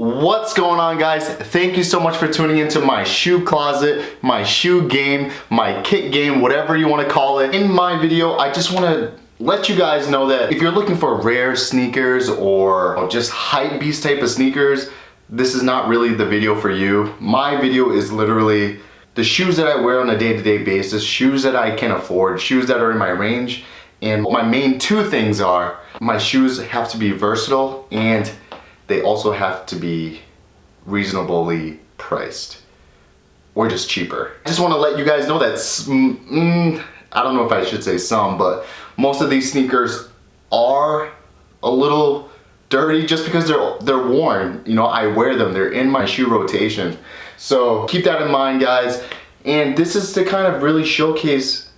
What's going on, guys? Thank you so much for tuning into my shoe closet, my shoe game, my kit game, whatever you want to call it. In my video, I just want to let you guys know that if you're looking for rare sneakers or just hype beast type of sneakers, this is not really the video for you. My video is literally the shoes that I wear on a day-to-day basis, shoes that I can afford, shoes that are in my range. And my main two things are, my shoes have to be versatile and they also have to be reasonably priced or just cheaper. I just want to let you guys know that I don't know if I should say some, but most of these sneakers are a little dirty just because they're worn. You know, I wear them, they're in my shoe rotation. So keep that in mind, guys. And this is to kind of really showcase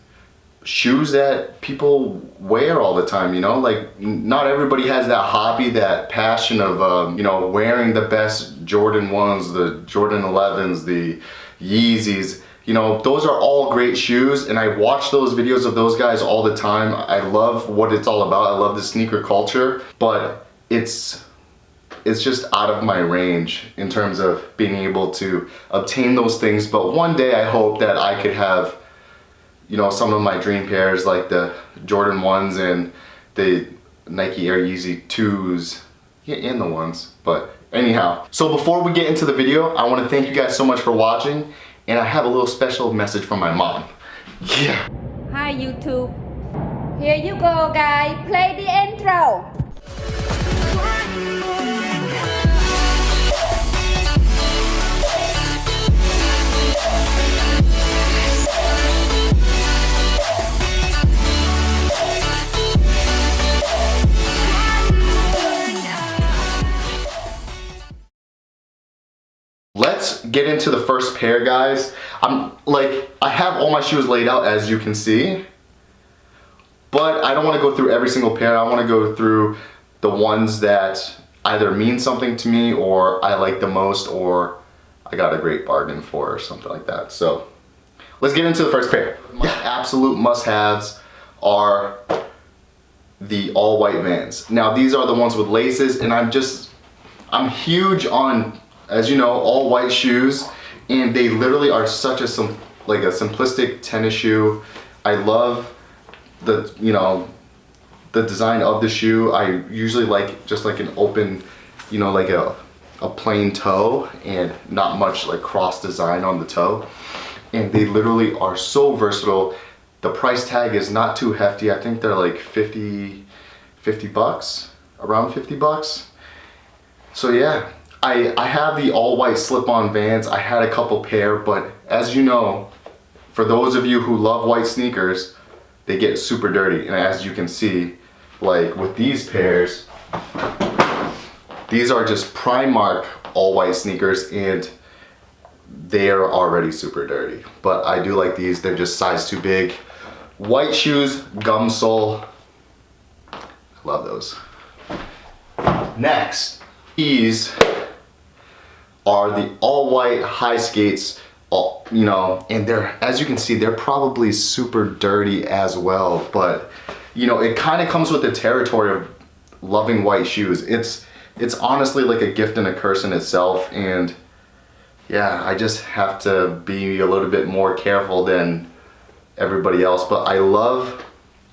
shoes that people wear all the time, you know? Like, not everybody has that hobby, that passion of, you know, wearing the best Jordan 1s, the Jordan 11s, the Yeezys. You know, those are all great shoes, and I watch those videos of those guys all the time. I love what it's all about. I love the sneaker culture, but it's just out of my range in terms of being able to obtain those things. But one day I hope that I could have, you know, some of my dream pairs like the Jordan 1s and the Nike Air Yeezy 2s, yeah, and the 1s. But anyhow, so before we get into the video, I want to thank you guys so much for watching, and I have a little special message from my mom. Yeah. Hi YouTube. Here you go, guys. Play the intro. Let's get into the first pair, guys. I have all my shoes laid out, as you can see, but I don't want to go through every single pair. I want to go through the ones that either mean something to me, or I like the most, or I got a great bargain for, or something like that. So let's get into the first pair. My absolute must-haves are the all-white Vans. Now, these are the ones with laces, and I'm huge on, as you know, all white shoes, and they literally are such a simplistic tennis shoe. I love the, you know, the design of the shoe. I usually like just like an open, you know, like a plain toe and not much like cross design on the toe. And they literally are so versatile. The price tag is not too hefty. I think they're like 50 bucks, around 50 bucks. So yeah. I have the all-white slip-on Vans. I had a couple pair, but as you know, for those of you who love white sneakers, they get super dirty. And as you can see, like with these pairs, these are just Primark all-white sneakers, and they are already super dirty. But I do like these. They're just size too big. White shoes, gum sole. I love those. Next, these are the all-white high skates, you know, and they're, as you can see, they're probably super dirty as well, but you know, it kind of comes with the territory of loving white shoes. It's honestly like a gift and a curse in itself, and yeah, I just have to be a little bit more careful than everybody else, but I love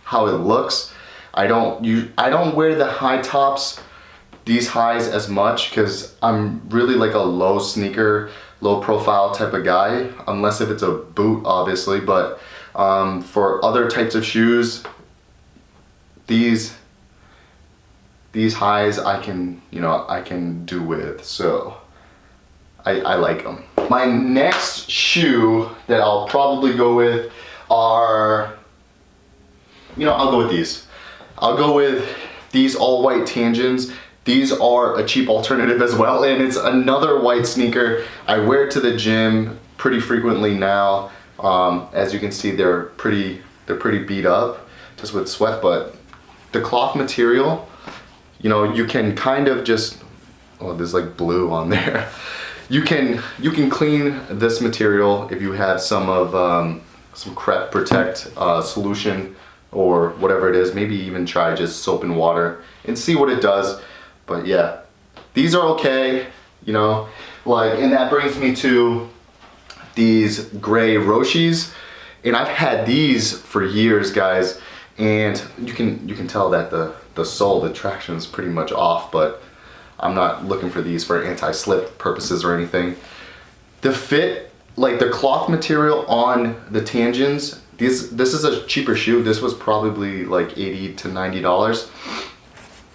how it looks. I don't wear the high tops, these highs, as much, because I'm really like a low sneaker, low profile type of guy, unless if it's a boot, obviously. But for other types of shoes, these highs I can do with, so I like them. My next shoe that I'll probably go with are, you know, I'll go with these. I'll go with these all-white Tangens. These are a cheap alternative as well, and it's another white sneaker. I wear it to the gym pretty frequently now. As you can see, they're pretty beat up just with sweat, but the cloth material, you know, you can kind of just, oh, there's like blue on there. You can clean this material if you have some Crep Protect solution or whatever it is. Maybe even try just soap and water and see what it does. But yeah, these are okay. you know? Like, and that brings me to these gray Roshis, and I've had these for years, guys, and you can tell that the sole, the traction is pretty much off, but I'm not looking for these for anti-slip purposes or anything. The fit, like the cloth material on the Tangens, this is a cheaper shoe. This was probably like $80 to $90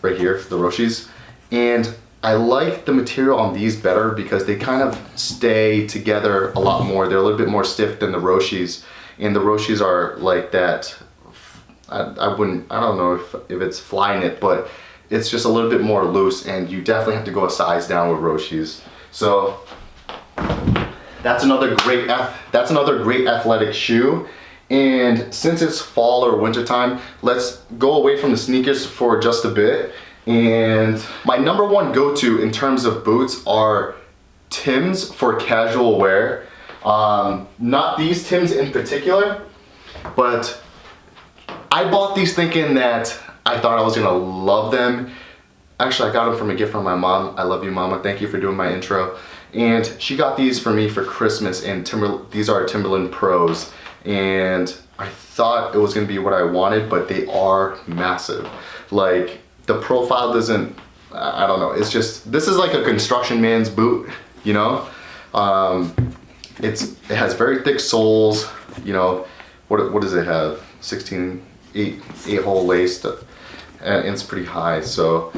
right here, the Roshis. And I like the material on these better because they kind of stay together a lot more. They're a little bit more stiff than the Roshis. And the Roshis are like that, I don't know if it's fly knit, but it's just a little bit more loose, and you definitely have to go a size down with Roshis. So that's another great athletic shoe. And since it's fall or winter time, let's go away from the sneakers for just a bit. And my number one go-to in terms of boots are Timbs for casual wear. Not these Timbs in particular, but I bought these thinking that I thought I was gonna love them. Actually, I got them from a gift from my mom. I love you, Mama. Thank you for doing my intro. And she got these for me for Christmas, and these are Timberland Pros. And I thought it was gonna be what I wanted, but they are massive. Like, the profile doesn't, I don't know, it's just, this is like a construction man's boot, you know? It has very thick soles, you know. What does it have? 8-hole laced, and it's pretty high. So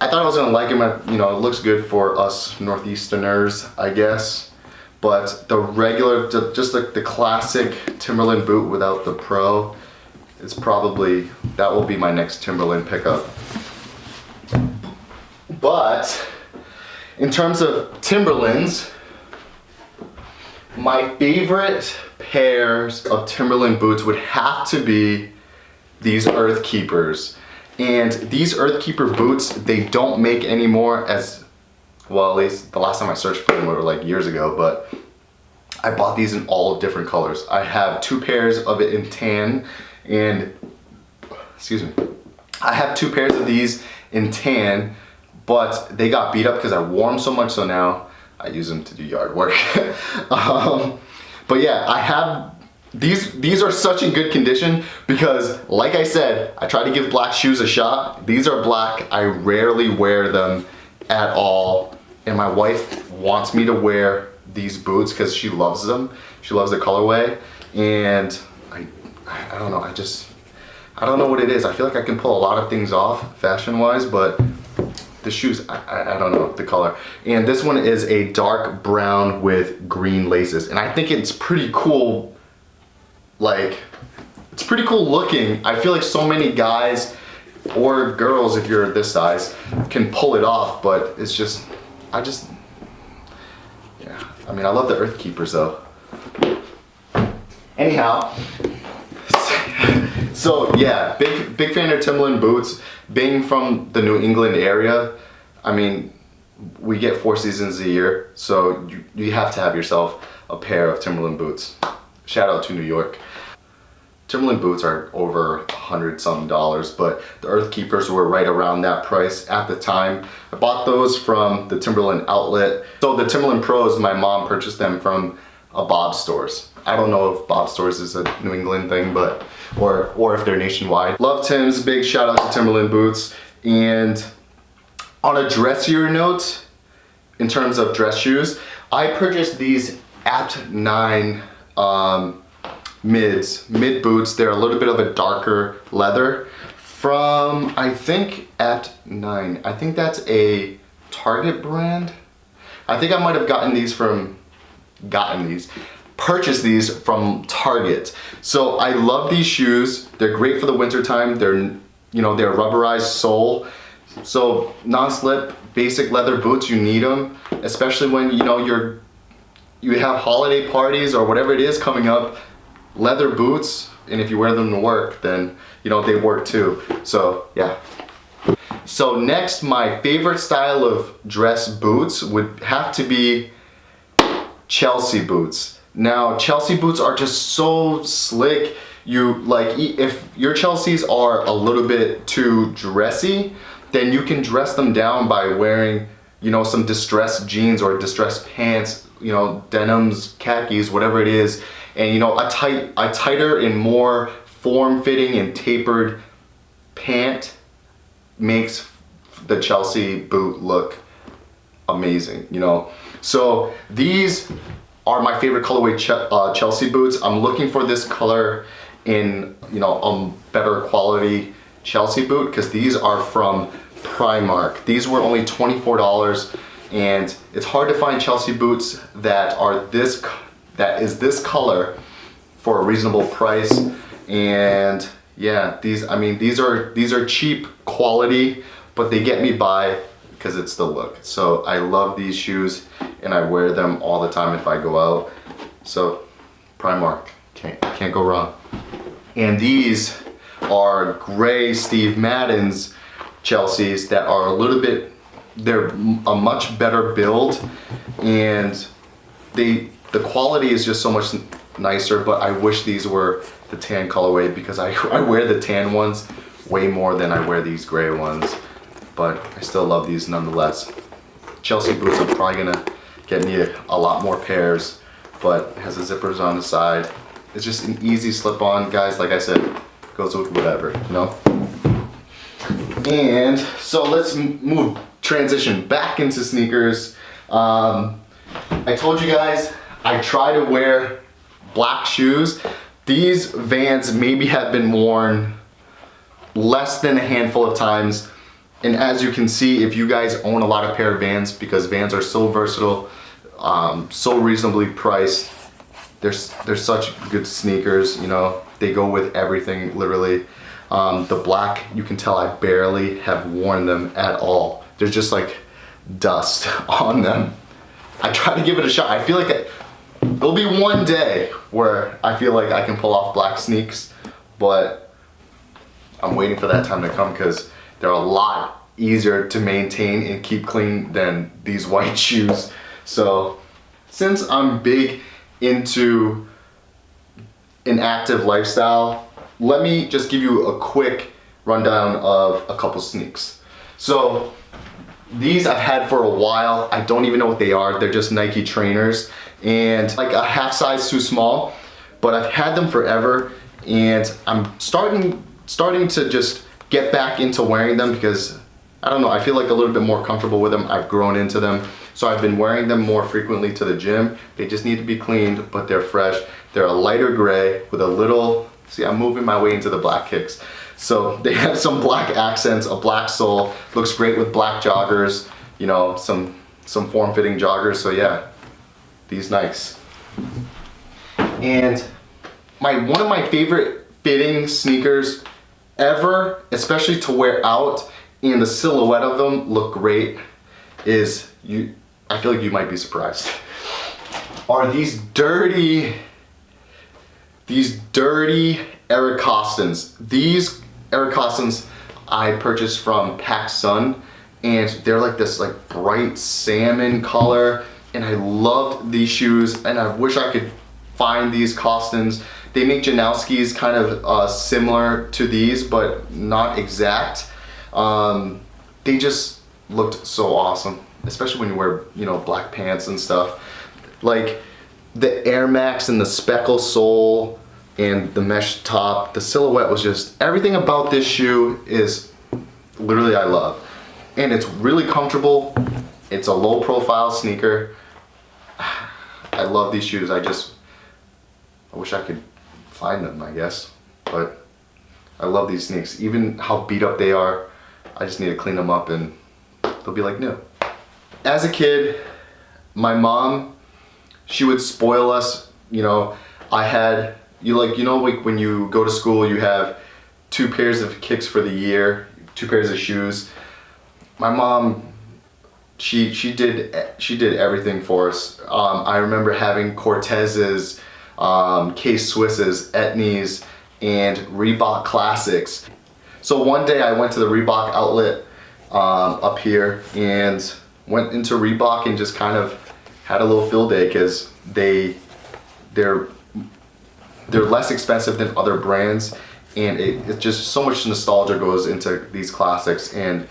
I thought I was gonna like it. You know, it looks good for us Northeasterners, I guess. But the regular, just like the classic Timberland boot without the Pro, it's probably, that will be my next Timberland pickup. But in terms of Timberlands, my favorite pairs of Timberland boots would have to be these Earth Keepers. And these Earth Keeper boots, they don't make anymore, as well, at least the last time I searched for them were like years ago, but I bought these in all different colors. I have 2 pairs of it in tan, and excuse me, I have 2 pairs of these in tan, but they got beat up because I wore them so much, so now I use them to do yard work. But yeah, I have these are such in good condition because, like I said, I try to give black shoes a shot. These are black. I rarely wear them at all, and my wife wants me to wear these boots because she loves them. She loves the colorway, and I don't know. I don't know what it is. I feel like I can pull a lot of things off fashion-wise, but the shoes, I don't know the color. And this one is a dark brown with green laces, and I think it's pretty cool. Like, it's pretty cool looking. I feel like so many guys or girls, if you're this size, can pull it off, but it's just, yeah. I mean, I love the Earth Keepers though. Anyhow, so yeah, big fan of Timberland boots. Being from the New England area, I mean, we get 4 seasons a year, so you have to have yourself a pair of Timberland boots. Shout out to New York. Timberland boots are over $100-something, but the Earth Keepers were right around that price at the time. I bought those from the Timberland outlet. So the Timberland Pros, my mom purchased them from a Bob's Stores. I don't know if Bob's Stores is a New England thing, but or if they're nationwide. Love Tim's, big shout out to Timberland boots. And on a dressier note, in terms of dress shoes, I purchased these Apt 9 mid boots. They're a little bit of a darker leather from, I think, Apt 9. I think that's a Target brand. I think I might have purchased these from Target. So I love these shoes. They're great for the winter time. They're a rubberized sole. So non-slip, basic leather boots, you need them, especially when you have holiday parties or whatever it is coming up. Leather boots, and if you wear them to work, then they work too. So yeah. So next, my favorite style of dress boots would have to be Chelsea boots. Now, Chelsea boots are just so slick. If your Chelseas are a little bit too dressy, then you can dress them down by wearing, you know, some distressed jeans or distressed pants, you know, denims, khakis, whatever it is, and you know, a tighter and more form-fitting and tapered pant makes the Chelsea boot look amazing, you know. So these are my favorite colorway Chelsea boots. I'm looking for this color in, you know, a better quality Chelsea boot because these are from Primark. These were only $24, and it's hard to find Chelsea boots that is this color for a reasonable price. And yeah, these are cheap quality, but they get me by because it's the look. So I love these shoes and I wear them all the time if I go out. So Primark, can't go wrong. And these are gray Steve Madden's Chelsea's that are a little bit, they're a much better build, and the quality is just so much nicer, but I wish these were the tan colorway because I wear the tan ones way more than I wear these gray ones, but I still love these nonetheless. Chelsea boots are probably gonna get me a lot more pairs, but it has the zippers on the side. It's just an easy slip on, guys. Like I said, goes with whatever, you know? And so let's transition back into sneakers. I told you guys I try to wear black shoes. These Vans maybe have been worn less than a handful of times. And as you can see, if you guys own a lot of pair of Vans, because Vans are so versatile, so reasonably priced, they're such good sneakers, you know, they go with everything literally. The black, you can tell I barely have worn them at all. There's just like dust on them. I try to give it a shot. I feel like there'll be one day where I feel like I can pull off black sneaks, but I'm waiting for that time to come because they're a lot easier to maintain and keep clean than these white shoes. So since I'm big into an active lifestyle, let me just give you a quick rundown of a couple sneaks. So these I've had for a while. I don't even know what they are. They're just Nike trainers and like a half size too small, but I've had them forever and I'm starting to just get back into wearing them because I don't know, I feel like a little bit more comfortable with them. I've grown into them. So I've been wearing them more frequently to the gym. They just need to be cleaned, but they're fresh. They're a lighter gray with a little, see, I'm moving my way into the black kicks. So they have some black accents, a black sole, looks great with black joggers, you know, some form-fitting joggers. So yeah, these Nikes. And one of my favorite fitting sneakers ever, especially to wear out, and the silhouette of them look great, is I feel like you might be surprised, are these dirty Eric Costons. These Eric Costons I purchased from PacSun, and they're like this like bright salmon color, and I loved these shoes, and I wish I could find these Costons. They make Janowski's kind of similar to these, but not exact. They just looked so awesome, especially when you wear, you know, black pants and stuff. Like the Air Max and the speckle sole and the mesh top, the silhouette was just, everything about this shoe is literally I love. And it's really comfortable. It's a low profile sneaker. I love these shoes. I wish I could find them, I guess. But I love these sneaks. Even how beat up they are, I just need to clean them up and they'll be like new. As a kid, my mom, she would spoil us. You know, I had, like when you go to school, you have 2 pairs of kicks for the year, 2 pairs of shoes. My mom, she did everything for us. I remember having Cortez's, K-Swiss's, Etnies, and Reebok Classics. So one day I went to the Reebok outlet up here and went into Reebok and just kind of had a little field day because they're less expensive than other brands, and it's just so much nostalgia goes into these classics, and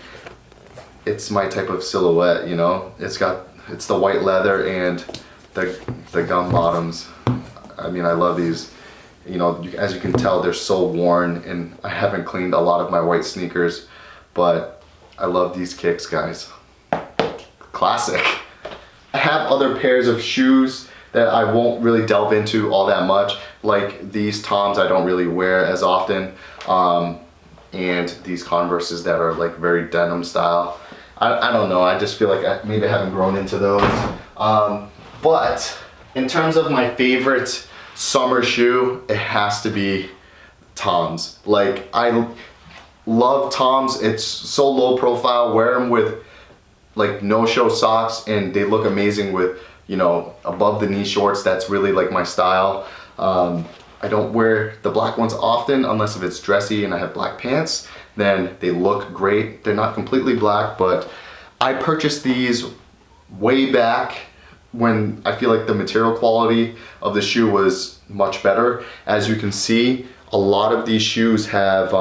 it's my type of silhouette, you know? It's the white leather and the gum bottoms. I mean, I love these. You know, as you can tell, they're so worn, and I haven't cleaned a lot of my white sneakers, but I love these kicks, guys. Classic. I have other pairs of shoes that I won't really delve into all that much, like these Toms I don't really wear as often, and these Converses that are like very denim style. I don't know, I just feel like maybe I haven't grown into those. But in terms of my favorite summer shoe, it has to be Toms. Like, I love Toms. It's so low profile. Wear them with like no-show socks and they look amazing with, you know, above the knee shorts. That's really like my style. I don't wear the black ones often unless if it's dressy and I have black pants, then they look great. They're not completely black, but I purchased these way back when I feel like the material quality of the shoe was much better. As you can see, a lot of these shoes have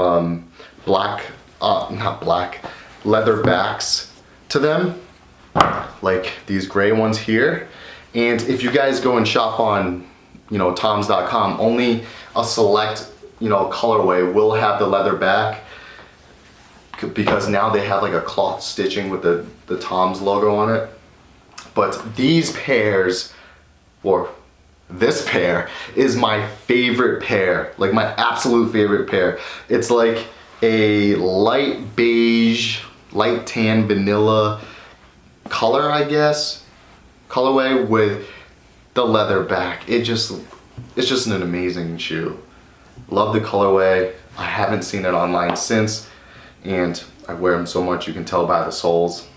leather backs to them, like these gray ones here. And if you guys go and shop on, you know, toms.com, only a select, you know, colorway will have the leather back, because now they have like a cloth stitching with the Toms logo on it. But these pairs, or this pair, is my favorite pair, like my absolute favorite pair. It's like a light beige, light tan vanilla color, I guess, colorway with the leather back. It's just an amazing shoe. Love the colorway. I haven't seen it online since, and I wear them so much, you can tell by the soles.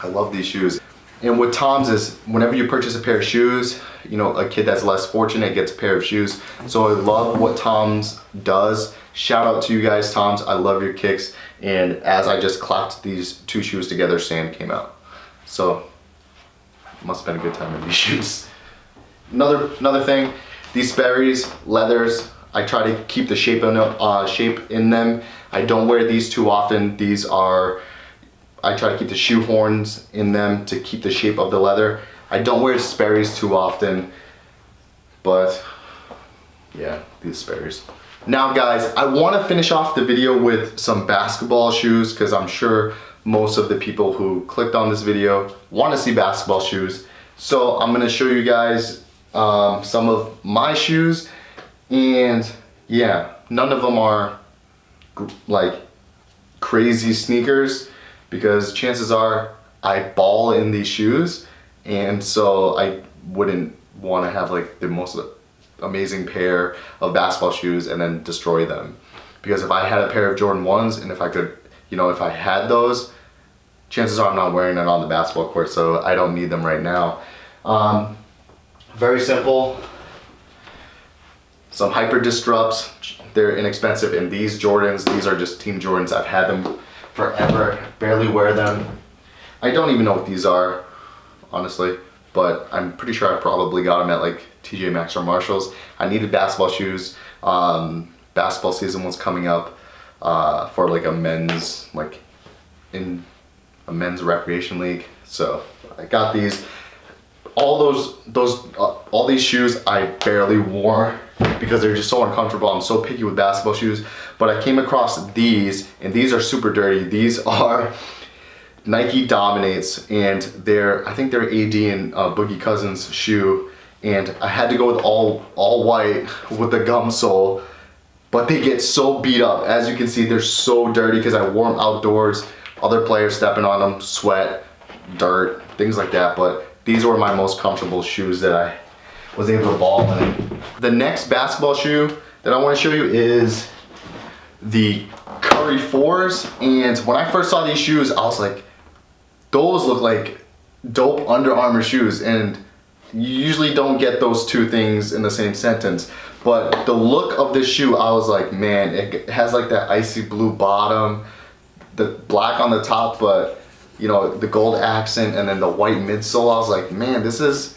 I love these shoes. And what Toms is, whenever you purchase a pair of shoes, you know, a kid that's less fortunate gets a pair of shoes. So I love what Toms does. Shout out to you guys, Toms. I love your kicks. And as I just clapped these two shoes together, sand came out. So must have been a good time in these shoes. Another thing, these Sperry's leathers, I try to keep the shape in them. I don't wear these too often. These are, I try to keep the shoe horns in them to keep the shape of the leather. I don't wear Sperry's too often, but yeah, these Sperry's. Now guys, I want to finish off the video with some basketball shoes, because I'm sure most of the people who clicked on this video want to see basketball shoes. So I'm going to show you guys some of my shoes, and yeah, none of them are like crazy sneakers, because chances are I ball in these shoes, and so I wouldn't want to have like the most amazing pair of basketball shoes and then destroy them. Because if I had a pair of Jordan 1s, and if I could, you know, if I had those, chances are I'm not wearing it on the basketball court, so I don't need them right now. Very simple. Some Hyper Disrupts, they're inexpensive, and these Jordans, these are just Team Jordans. I've had them forever, barely wear them. I don't even know what these are, honestly, but I'm pretty sure I probably got them at like TJ Maxx or Marshalls. I needed basketball shoes. Basketball season was coming up for like a men's, like in a men's recreation league. So I got these. All these shoes I barely wore because they're just so uncomfortable. I'm so picky with basketball shoes, but I came across these, and these are super dirty. These are Nike Dominates, and I think they're AD and Boogie Cousins shoe, and I had to go with all white with the gum sole, but they get so beat up. As you can see, they're so dirty because I wore them outdoors, other players stepping on them, sweat, dirt, things like that. But these were my most comfortable shoes that I was able to ball in. The next basketball shoe that I want to show you is the Curry 4s. And when I first saw these shoes, I was like, those look like dope Under Armour shoes. And you usually don't get those two things in the same sentence. But the look of this shoe, I was like, man, it has like that icy blue bottom, the black on the top, but you know, the gold accent, and then the white midsole. I was like, man, this is,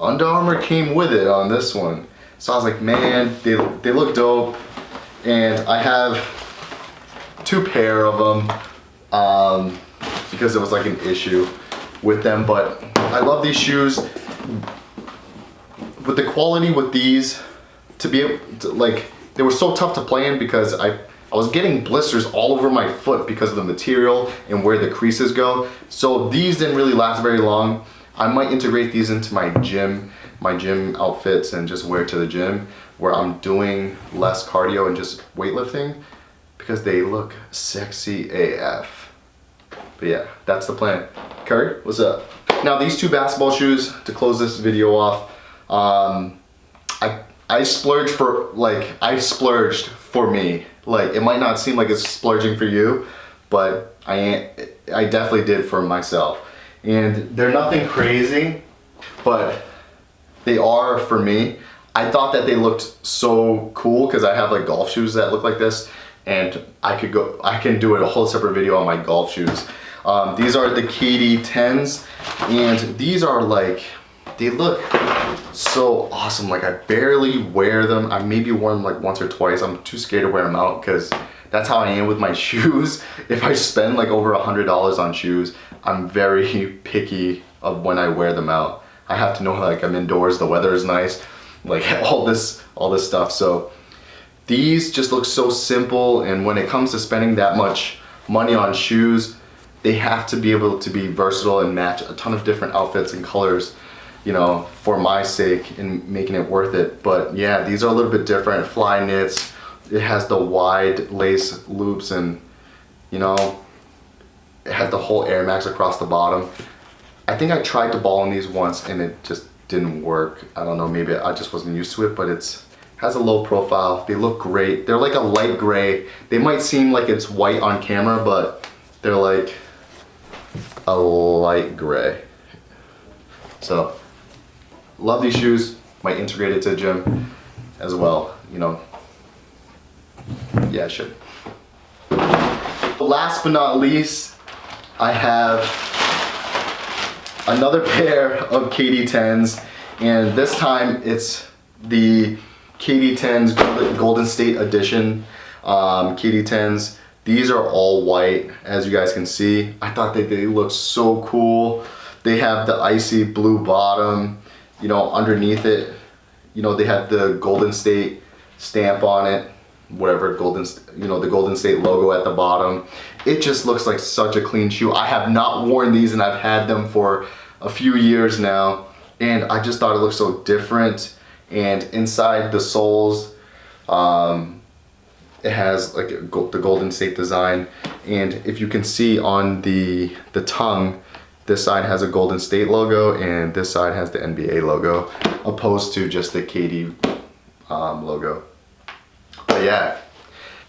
Under Armour came with it on this one. So I was like, man, they look dope. And I have two pair of them. because there was like an issue with them, but I love these shoes. With the quality with these, to be able to, like, they were so tough to play in because I was getting blisters all over my foot because of the material and where the creases go. So these didn't really last very long. I might integrate these into my gym outfits and just wear to the gym where I'm doing less cardio and just weightlifting because they look sexy AF. But yeah, that's the plan. Curry, what's up? Now these two basketball shoes, to close this video off, I splurged for me. Like, it might not seem like it's splurging for you, but I definitely did for myself. And they're nothing crazy, but they are for me. I thought that they looked so cool because I have like golf shoes that look like this, and I can do a whole separate video on my golf shoes. These are the KD10s, and these are like, they look so awesome. Like, I barely wear them. I maybe worn them like once or twice. I'm too scared to wear them out because that's how I am with my shoes. If I spend like over $100 on shoes, I'm very picky of when I wear them out. I have to know, like, I'm indoors, the weather is nice, like all this stuff. So these just look so simple, and when it comes to spending that much money on shoes, they have to be able to be versatile and match a ton of different outfits and colors, you know, for my sake and making it worth it. But yeah, these are a little bit different. Fly knits, it has the wide lace loops, and you know, it has the whole Air Max across the bottom. I think I tried to ball in these once and it just didn't work. I don't know, maybe I just wasn't used to it, but it has a low profile. They look great. They're like a light gray. They might seem like it's white on camera, but they're like a light gray. So love these shoes. Might integrate it to the gym as well, you know. Yeah, I should. Last but not least, I have another pair of KD10s, and this time it's the KD10s Golden State Edition KD10s. These are all white, as you guys can see. I thought that they looked so cool. They have the icy blue bottom, you know, underneath it, you know, they have the Golden State stamp on it, whatever, you know, the Golden State logo at the bottom. It just looks like such a clean shoe. I have not worn these, and I've had them for a few years now, and I just thought it looked so different. And inside the soles, it has like the Golden State design, and if you can see on the tongue, this side has a Golden State logo and this side has the NBA logo, opposed to just the KD logo. But yeah,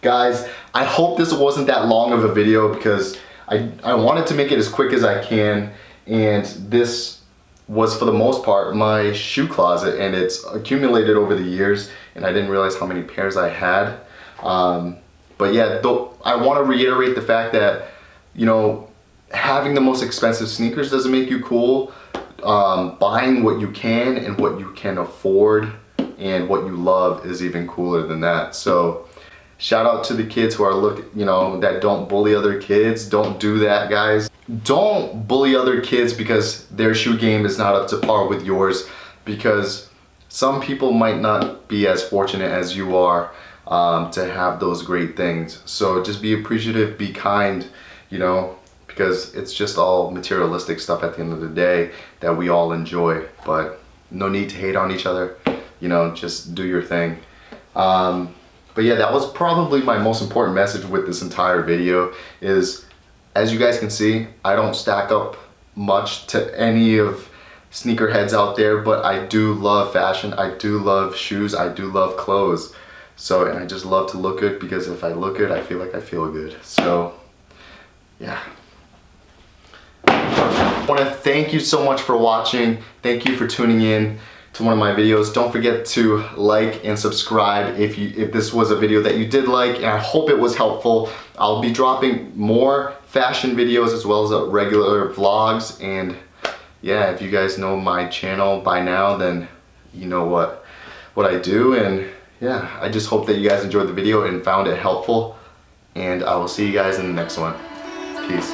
guys, I hope this wasn't that long of a video because I wanted to make it as quick as I can, and this was for the most part my shoe closet, and it's accumulated over the years, and I didn't realize how many pairs I had. But yeah, I want to reiterate the fact that, you know, having the most expensive sneakers doesn't make you cool. Buying what you can and what you can afford and what you love is even cooler than that. So shout out to the kids who are that don't bully other kids. Don't do that, guys. Don't bully other kids because their shoe game is not up to par with yours, because some people might not be as fortunate as you are to have those great things. So just be appreciative, be kind, you know, because it's just all materialistic stuff at the end of the day that we all enjoy. But no need to hate on each other, you know, just do your thing. But yeah, that was probably my most important message with this entire video is, as you guys can see, I don't stack up much to any of sneakerheads out there, but I do love fashion, I do love shoes, I do love clothes. So, and I just love to look good, because if I look good, I feel like I feel good. So, yeah. I want to thank you so much for watching. Thank you for tuning in to one of my videos. Don't forget to like and subscribe if this was a video that you did like, and I hope it was helpful. I'll be dropping more fashion videos as well as regular vlogs, and yeah, if you guys know my channel by now, then you know what I do. And yeah, I just hope that you guys enjoyed the video and found it helpful, and I will see you guys in the next one. Peace.